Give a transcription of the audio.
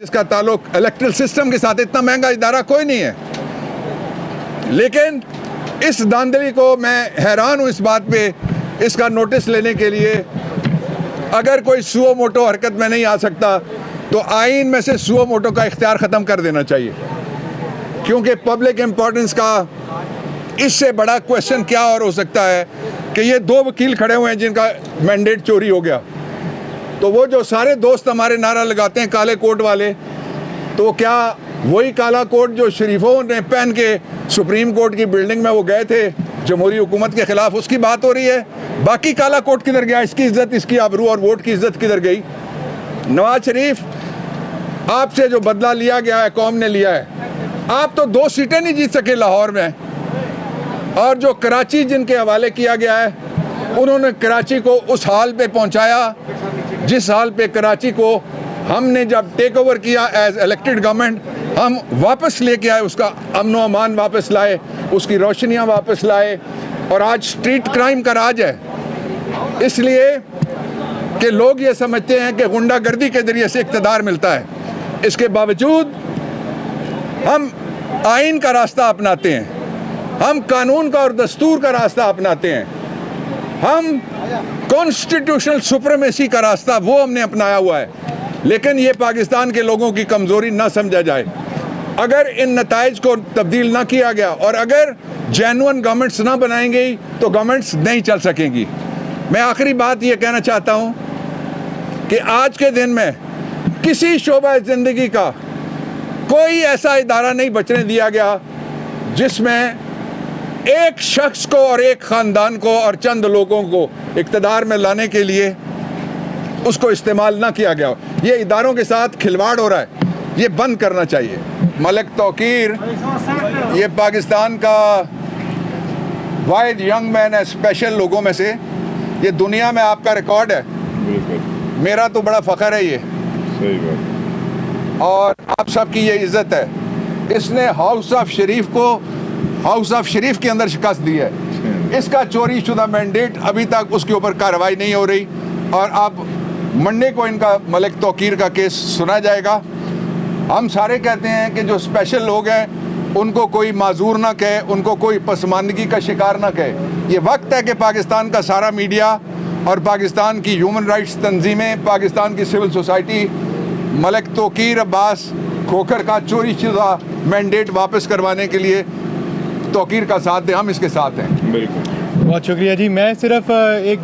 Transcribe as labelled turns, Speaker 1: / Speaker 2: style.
Speaker 1: जिसका ताल्लुक erectile system के साथ, इतना महंगा इदारा कोई नहीं है। लेकिन इस धांधली को मैं हैरान हूँ इस बात पे, इसका नोटिस लेने के लिए अगर कोई सुओ मोटो हरकत में नहीं आ सकता तो आइन में से सुओ मोटो का इख्तियार ख़त्म कर देना चाहिए, क्योंकि पब्लिक इम्पोर्टेंस का इससे बड़ा क्वेश्चन क्या और हो सकता है कि ये दो वकील खड़े हुए हैं जिनका मैंडेट चोरी हो गया। तो वो जो सारे दोस्त हमारे नारा लगाते हैं काले कोट वाले, तो क्या वही काला कोट जो शरीफों ने पहन के सुप्रीम कोर्ट की बिल्डिंग में वो गए थे जमहूरी हुकूमत के ख़िलाफ़, उसकी बात हो रही है? बाकी काला कोट किधर गया? इसकी इज़्ज़त, इसकी आबरू और वोट की इज़्ज़त किधर गई? नवाज शरीफ, आपसे जो बदला लिया गया है कौम ने लिया है। आप तो 2 सीटें नहीं जीत सके लाहौर में, और जो कराची जिनके हवाले किया गया है उन्होंने कराची को उस हाल पे पहुंचाया जिस हाल पे कराची को हमने जब टेक ओवर किया एज इलेक्टेड गवर्नमेंट, हम वापस लेके आए, उसका अमन व अमान वापस लाए, उसकी रोशनियां वापस लाए, और आज स्ट्रीट क्राइम का राज है। इसलिए कि लोग ये समझते हैं कि गुंडागर्दी के ज़रिए से इक़्तिदार मिलता है। इसके बावजूद हम आइन का रास्ता अपनाते हैं, हम कानून का और दस्तूर का रास्ता अपनाते हैं, हम कॉन्स्टिट्यूशनल सुप्रीमेसी का रास्ता वो हमने अपनाया हुआ है। लेकिन ये पाकिस्तान के लोगों की कमज़ोरी ना समझा जाए। अगर इन नताइज को तब्दील ना किया गया और अगर जेन्युइन गवर्नमेंट्स ना बनाएंगी तो गवर्नमेंट्स नहीं चल सकेंगी। मैं आखिरी बात ये कहना चाहता हूँ कि आज के दिन में किसी शोबा ज़िंदगी का कोई ऐसा इदारा नहीं बचने दिया गया जिसमें एक शख्स को और एक ख़ानदान को और चंद लोगों को इक़्तिदार में लाने के लिए उसको इस्तेमाल ना किया गया। ये इदारों के साथ खिलवाड़ हो रहा है, ये बंद करना चाहिए। मलिक तौकीर ये पाकिस्तान का वाहिद यंग मैन है, स्पेशल लोगों में से। ये दुनिया में आपका रिकॉर्ड है, मेरा तो बड़ा फ़ख्र है ये।
Speaker 2: सही बात।
Speaker 1: और आप सबकी ये इज़्ज़त है। इसने हाउस ऑफ शरीफ को हाउस ऑफ शरीफ के अंदर शिकस्त दी है। इसका चोरी शुदा मैंडेट अभी तक उसके ऊपर कार्रवाई नहीं हो रही, और अब मंडे को इनका मलिक तौकीर का केस सुना जाएगा। हम सारे कहते हैं कि जो स्पेशल लोग हैं उनको कोई माजूर ना कहे, उनको कोई पसमानदगी का शिकार ना कहे। ये वक्त है कि पाकिस्तान का सारा मीडिया और पाकिस्तान की ह्यूमन राइट्स तंजीमें, पाकिस्तान की सिविल सोसाइटी मलिक तौकीर अब्बास खोखर का चोरी शुदा मैंडेट वापस करवाने के लिए तौकीर का साथ दें। हम इसके साथ हैं।
Speaker 2: बिल्कुल।
Speaker 3: बहुत शुक्रिया जी। मैं सिर्फ एक